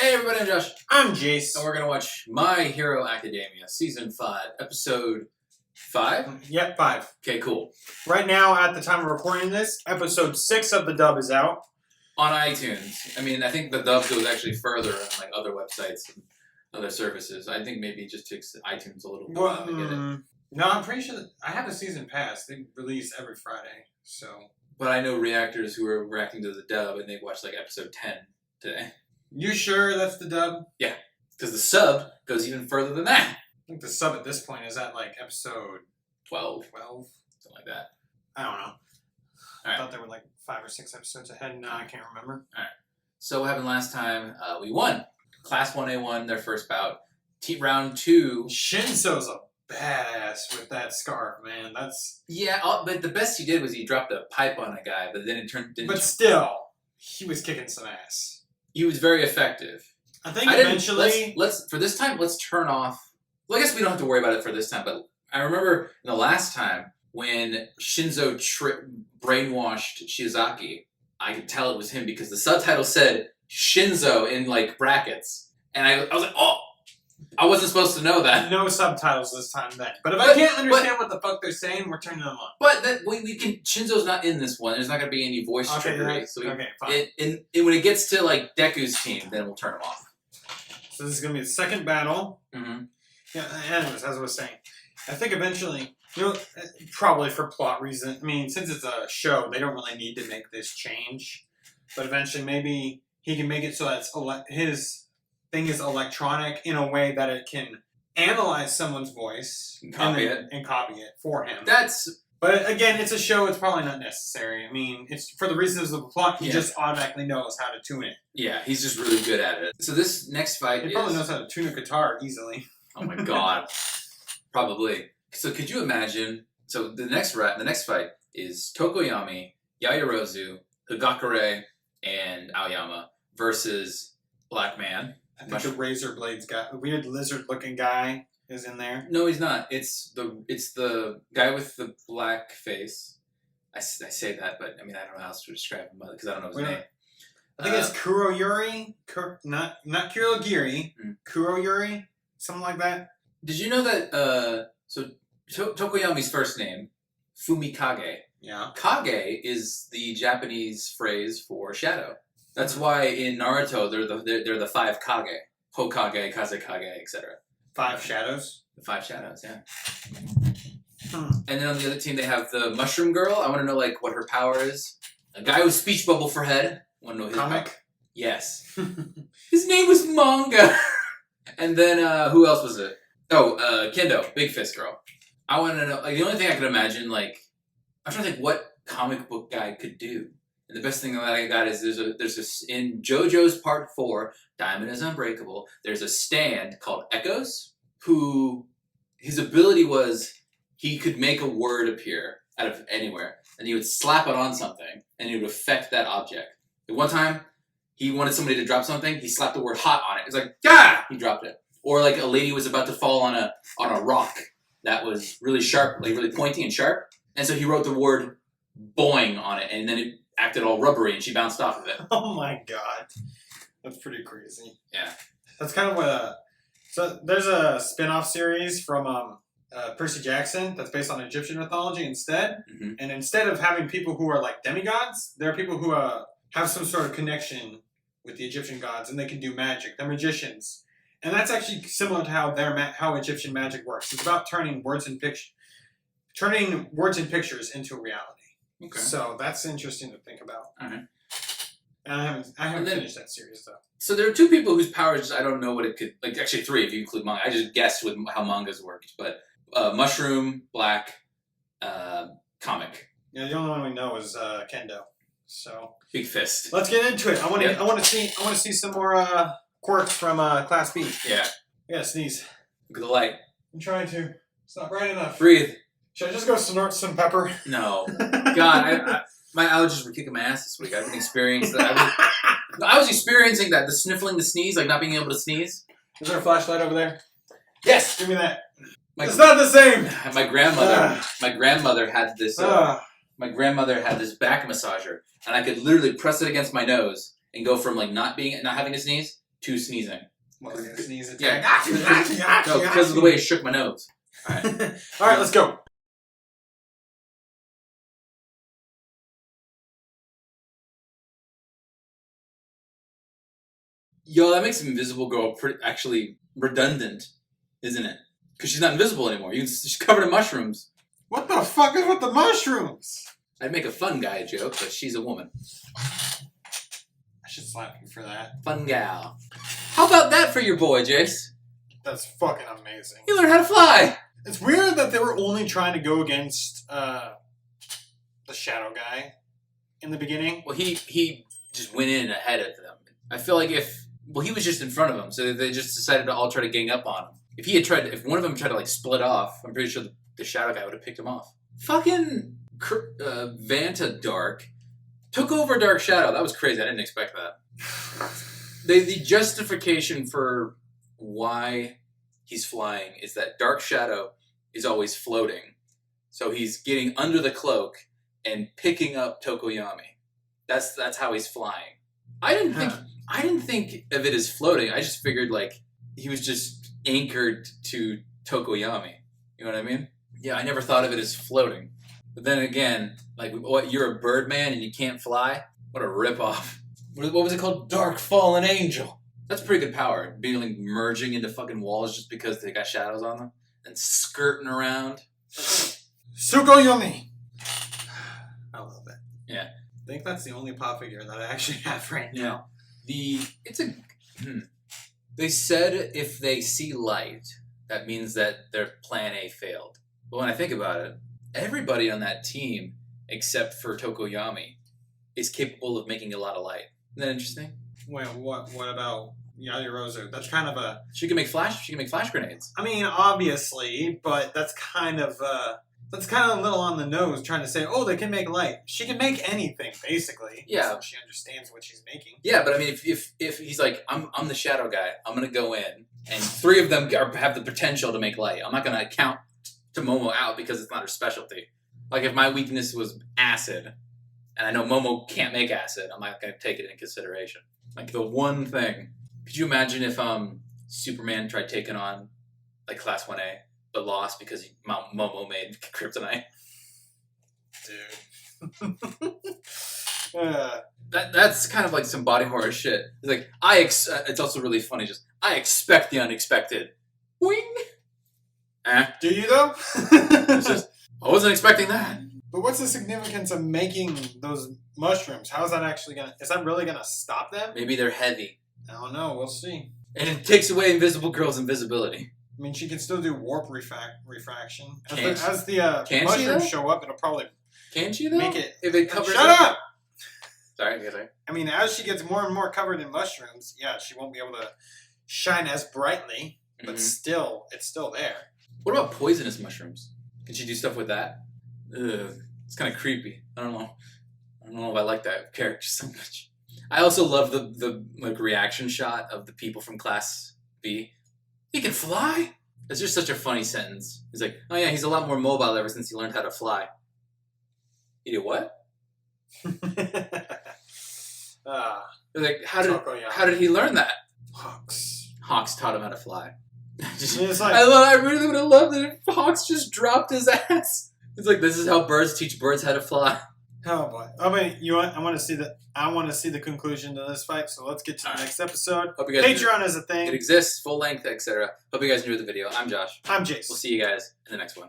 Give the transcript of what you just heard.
Hey everybody, I'm Josh. I'm Jace. And we're going to watch My Hero Academia, Season 5, Episode 5? Yep, 5. Okay, cool. Right now, at the time of recording this, Episode 6 of the dub is out. On iTunes. I mean, I think the dub goes actually further on like other websites and other services. I think maybe it just takes iTunes a little while to get it. No, I'm pretty sure that I have a season pass. They release every Friday, so... But I know reactors who are reacting to the dub and they watched like Episode 10 today. You sure that's the dub? Yeah, because the sub goes even further than that. I think the sub at this point is at like Episode 12. 12? Something like that. I don't know. I Right. thought they were like 5 or 6 episodes ahead. No, I can't remember. Alright. So what happened last time? We won. Class 1A1, their first bout. Round 2. Shinso's a badass with that scarf, man. That's... Yeah, but the best he did was he dropped a pipe on a guy, but then it didn't. But still, he was kicking some ass. He was very effective. I think eventually... Let's for this time, let's turn off... Well, I guess we don't have to worry about it for this time, but I remember the last time when Shinzo brainwashed Shiozaki, I could tell it was him because the subtitle said Shinzo in like brackets. And I was like, oh! I wasn't supposed to know that. No subtitles this time then. But if I can't understand what the fuck they're saying, we're turning them on. But we can. Shinzo's not in this one. There's not going to be any voice trickery. So okay, fine. When it gets to like Deku's team, then we'll turn him off. So this is going to be the second battle. Mm-hmm. Yeah. Anyways, as I was saying, I think eventually, probably for plot reasons. I mean, since it's a show, they don't really need to make this change. But eventually, maybe he can make it so that his thing is electronic in a way that it can analyze someone's voice and copy it for him. But again, it's a show. It's probably not necessary. I mean, it's for the reasons of the plot. He just automatically knows how to tune it. Yeah, he's just really good at it. So this next fight, he probably knows how to tune a guitar easily. Oh my god, probably. So could you imagine? So the next fight is Tokoyami, Yaoyorozu, Higakure, and Aoyama versus Black Man. I think the Razor Blades guy, the weird lizard-looking guy, is in there. No, he's not. It's the guy with the black face. I say that, but I mean I don't know how else to describe him because I don't know his name. I think it's Kuroyuri, not Kurogiri, Kuroyuri, something like that. Did you know that? So Tokoyami's first name, Fumikage. Yeah. Kage is the Japanese phrase for shadow. That's why in Naruto they're the 5 Kage, Hokage, Kazekage, etc. 5 shadows. The 5 shadows, yeah. And then on the other team they have the Mushroom Girl. I want to know like what her power is. A guy with speech bubble for head. Want to know his comic? Power? Yes. His name was Manga. And then who else was it? Oh, Kendo, Big Fist Girl. I want to know. Like the only thing I could imagine, like I'm trying to think what comic book guy could do. And the best thing that I got is there's in JoJo's Part 4, Diamond is Unbreakable, there's a stand called Echoes, who his ability was he could make a word appear out of anywhere, and he would slap it on something, and it would affect that object. At one time, he wanted somebody to drop something, he slapped the word hot on it. It's like, ah! He dropped it. Or like a lady was about to fall on a rock that was really sharp, like really pointy and sharp, and so he wrote the word boing on it, and then it acted all rubbery and she bounced off of it. Oh my god. That's pretty crazy. Yeah. That's kind of what so there's a spin-off series from Percy Jackson that's based on Egyptian mythology instead. Mm-hmm. And instead of having people who are like demigods, there are people who have some sort of connection with the Egyptian gods and they can do magic. They're magicians. And that's actually similar to how Egyptian magic works. It's about turning words and pictures into reality. Okay. So that's interesting to think about. Alright. And I haven't finished that series though. So there are 2 people whose powers I don't know what it could like. Actually 3 if you include manga. I just guessed with how mangas worked, but Mushroom, Black, Comic. Yeah, the only one we know is Kendo. So Big Fist. Let's get into it. I want to see some more quirks from Class B. Yeah. Yeah, sneeze. Look at the light. I'm trying to. It's not bright enough. Breathe. Should I just go snort some pepper? No. God, my allergies were kicking my ass this week. I've been experiencing that. I was experiencing that. The sniffling, the sneeze, like not being able to sneeze. Is there a flashlight over there? Yes! Give me that. It's not the same! My grandmother had this... my grandmother had this back massager, and I could literally press it against my nose and go from like not having to sneeze 2 sneezing. Well, like a sneeze Yeah. attack. No, because of the way it shook my nose. All right. All right, let's go. Yo, that makes Invisible Girl actually redundant, isn't it? Because she's not invisible anymore. She's covered in mushrooms. What the fuck is with the mushrooms? I'd make a fun guy joke, but she's a woman. I should slap you for that. Fun gal. How about that for your boy, Jace? That's fucking amazing. He learned how to fly. It's weird that they were only trying to go against the shadow guy in the beginning. Well, he just went in ahead of them. I feel like he was just in front of them, so they just decided to all try to gang up on him. If one of them tried to like split off, I'm pretty sure the shadow guy would have picked him off. Fucking Vanta Dark took over Dark Shadow. That was crazy. I didn't expect that. The justification for why he's flying is that Dark Shadow is always floating, so he's getting under the cloak and picking up Tokoyami. That's how he's flying. I didn't think of it as floating. I just figured like he was just anchored to Tokoyami. You know what I mean? Yeah, I never thought of it as floating. But then again, like, what, you're a Birdman and you can't fly? What a ripoff. What was it called? Dark Fallen Angel. That's pretty good power. Being like merging into fucking walls just because they got shadows on them and skirting around. Tsukuyomi! I love it. Yeah. I think that's the only pop figure that I actually have right now. They said if they see light, that means that their plan A failed. But when I think about it, everybody on that team, except for Tokoyami, is capable of making a lot of light. Isn't that interesting? Wait, what about Yajirozu? That's kind of a... She can make flash grenades. I mean, obviously, but that's kind of a little on the nose, trying to say, oh, they can make light. She can make anything, basically. Yeah. So she understands what she's making. Yeah, but I mean, if he's like, I'm the shadow guy, I'm going to go in, and 3 of them have the potential to make light. I'm not going to count to Momo out because it's not her specialty. Like, if my weakness was acid, and I know Momo can't make acid, I'm not going to take it into consideration. Like, the one thing. Could you imagine if Superman tried taking on, like, Class 1A, but lost because Momo made kryptonite? Dude. That's kind of like some body horror shit. It's like, it's also really funny, just, I expect the unexpected. Wing! Do you, though? It's just, I wasn't expecting that. But what's the significance of making those mushrooms? How is that actually is that really gonna stop them? Maybe they're heavy. I don't know, we'll see. And it takes away Invisible Girl's invisibility. I mean, she can still do warp refraction. As the mushrooms show up, it'll probably... Can she, though? Make it... If it covers Shut up! Sorry, go ahead. I mean, as she gets more and more covered in mushrooms, yeah, she won't be able to shine as brightly, but still, it's still there. What about poisonous mushrooms? Can she do stuff with that? Ugh, it's kind of creepy. I don't know if I like that character so much. I also love the like reaction shot of the people from Class B. He can fly? That's just such a funny sentence. He's like, oh yeah, he's a lot more mobile ever since he learned how to fly. He did what? Like, how did he learn that? Hawks taught him how to fly. I really would have loved it if Hawks just dropped his ass. It's like, this is how birds teach birds how to fly. Oh boy! I mean, I want to see the conclusion to this fight. So let's get to the next episode. Hope you guys Patreon is a thing. It exists, full length, etc. Hope you guys enjoyed the video. I'm Josh. I'm Jace. We'll see you guys in the next one.